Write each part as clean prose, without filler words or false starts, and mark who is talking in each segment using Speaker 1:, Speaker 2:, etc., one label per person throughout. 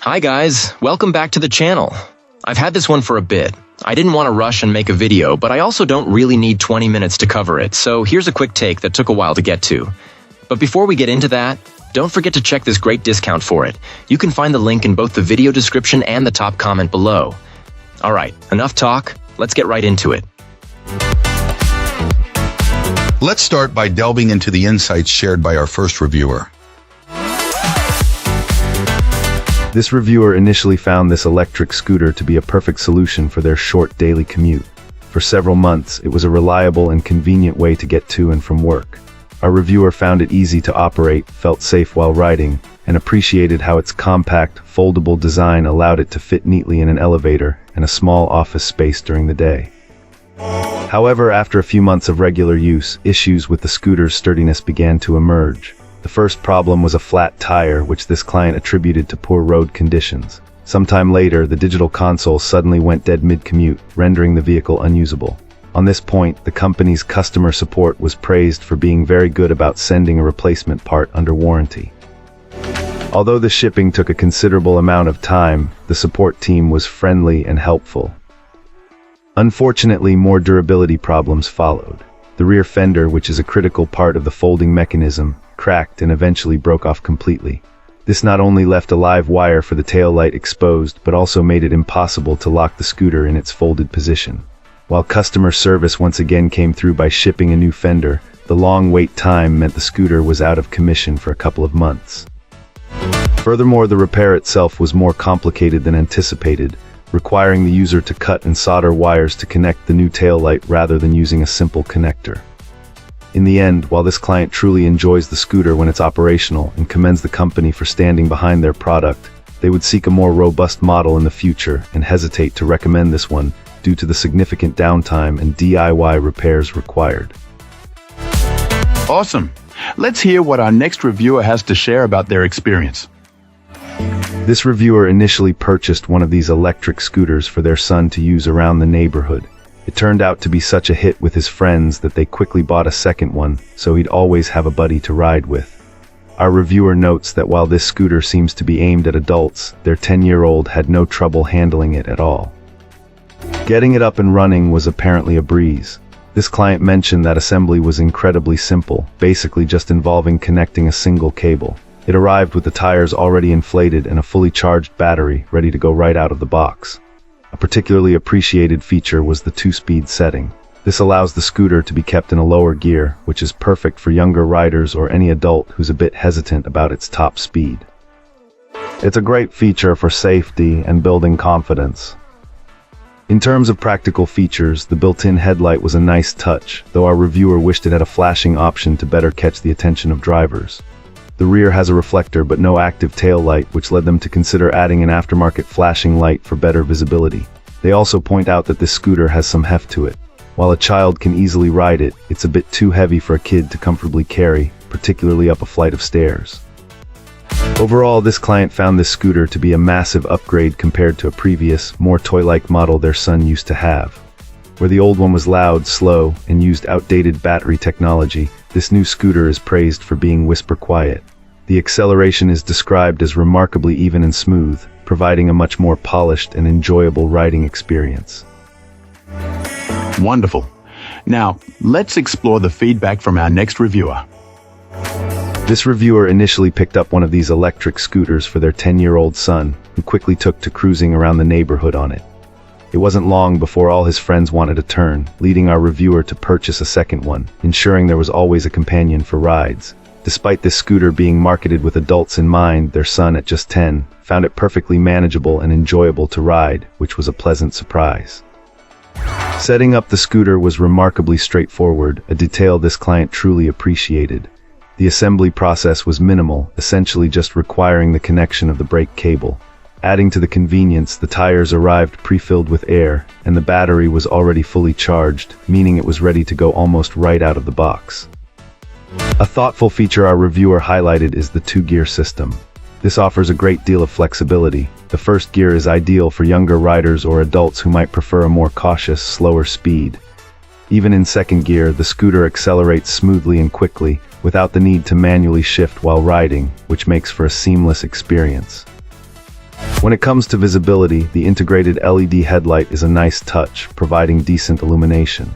Speaker 1: Hi guys, welcome back to the channel. I've had this one for a bit. I didn't want to rush and make a video, but I also don't really need 20 minutes to cover it, so here's a quick take that took a while to get to. But before we get into that, don't forget to check this great discount for it. You can find the link in both the video description and the top comment below. Alright, enough talk, let's get right into it.
Speaker 2: Let's start by delving into the insights shared by our first reviewer.
Speaker 3: This reviewer initially found this electric scooter to be a perfect solution for their short daily commute. For several months, it was a reliable and convenient way to get to and from work. Our reviewer found it easy to operate, felt safe while riding, and appreciated how its compact, foldable design allowed it to fit neatly in an elevator and a small office space during the day. However, after a few months of regular use, issues with the scooter's sturdiness began to emerge. The first problem was a flat tire, which this client attributed to poor road conditions. Sometime later, the digital console suddenly went dead mid-commute, rendering the vehicle unusable. On this point, the company's customer support was praised for being very good about sending a replacement part under warranty. Although the shipping took a considerable amount of time, the support team was friendly and helpful. Unfortunately, more durability problems followed. The rear fender, which is a critical part of the folding mechanism, cracked and eventually broke off completely. This not only left a live wire for the tail light exposed, but also made it impossible to lock the scooter in its folded position. While customer service once again came through by shipping a new fender, the long wait time meant the scooter was out of commission for a couple of months. Furthermore, the repair itself was more complicated than anticipated, requiring the user to cut and solder wires to connect the new tail light rather than using a simple connector. In the end, while this client truly enjoys the scooter when it's operational and commends the company for standing behind their product, they would seek a more robust model in the future and hesitate to recommend this one due to the significant downtime and DIY repairs required.
Speaker 4: Awesome. Let's hear what our next reviewer has to share about their experience.
Speaker 3: This reviewer initially purchased one of these electric scooters for their son to use around the neighborhood. It turned out to be such a hit with his friends that they quickly bought a second one, so he'd always have a buddy to ride with. Our reviewer notes that while this scooter seems to be aimed at adults, their 10-year-old had no trouble handling it at all. Getting it up and running was apparently a breeze. This client mentioned that assembly was incredibly simple, basically just involving connecting a single cable. It arrived with the tires already inflated and a fully charged battery ready to go right out of the box. A particularly appreciated feature was the 2-speed setting. This allows the scooter to be kept in a lower gear, which is perfect for younger riders or any adult who's a bit hesitant about its top speed. It's a great feature for safety and building confidence. In terms of practical features, the built-in headlight was a nice touch, though our reviewer wished it had a flashing option to better catch the attention of drivers. The rear has a reflector but no active tail light, which led them to consider adding an aftermarket flashing light for better visibility. They also point out that this scooter has some heft to it. While a child can easily ride it, it's a bit too heavy for a kid to comfortably carry, particularly up a flight of stairs. Overall, this client found this scooter to be a massive upgrade compared to a previous, more toy-like model their son used to have. Where the old one was loud, slow, and used outdated battery technology, this new scooter is praised for being whisper quiet. The acceleration is described as remarkably even and smooth, providing a much more polished and enjoyable riding experience.
Speaker 4: Wonderful. Now, let's explore the feedback from our next reviewer.
Speaker 3: This reviewer initially picked up one of these electric scooters for their 10-year-old son, who quickly took to cruising around the neighborhood on it. It wasn't long before all his friends wanted a turn, leading our reviewer to purchase a second one, ensuring there was always a companion for rides. Despite this scooter being marketed with adults in mind, their son, at just 10, found it perfectly manageable and enjoyable to ride, which was a pleasant surprise. Setting up the scooter was remarkably straightforward, a detail this client truly appreciated. The assembly process was minimal, essentially just requiring the connection of the brake cable. Adding to the convenience, the tires arrived pre-filled with air, and the battery was already fully charged, meaning it was ready to go almost right out of the box. A thoughtful feature our reviewer highlighted is the 2-gear system. This offers a great deal of flexibility. The first gear is ideal for younger riders or adults who might prefer a more cautious, slower speed. Even in second gear, the scooter accelerates smoothly and quickly, without the need to manually shift while riding, which makes for a seamless experience. When it comes to visibility, the integrated LED headlight is a nice touch, providing decent illumination.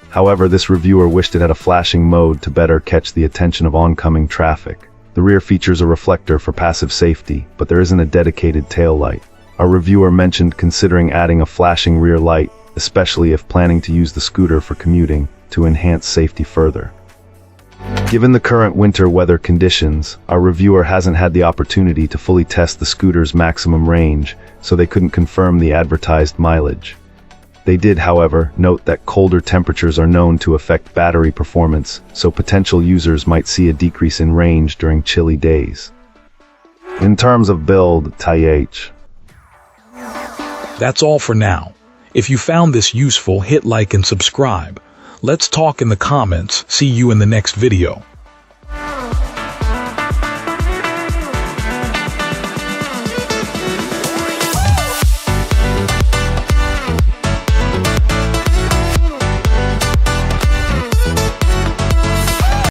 Speaker 3: However, this reviewer wished it had a flashing mode to better catch the attention of oncoming traffic. The rear features a reflector for passive safety, but there isn't a dedicated tail light. Our reviewer mentioned considering adding a flashing rear light, especially if planning to use the scooter for commuting, to enhance safety further. Given the current winter weather conditions, our reviewer hasn't had the opportunity to fully test the scooter's maximum range, so they couldn't confirm the advertised mileage. They did, however, note that colder temperatures are known to affect battery performance, so potential users might see a decrease in range during chilly days. In terms of build, TH.
Speaker 5: That's all for now. If you found this useful, hit like and subscribe. Let's talk in the comments. See you in the next video.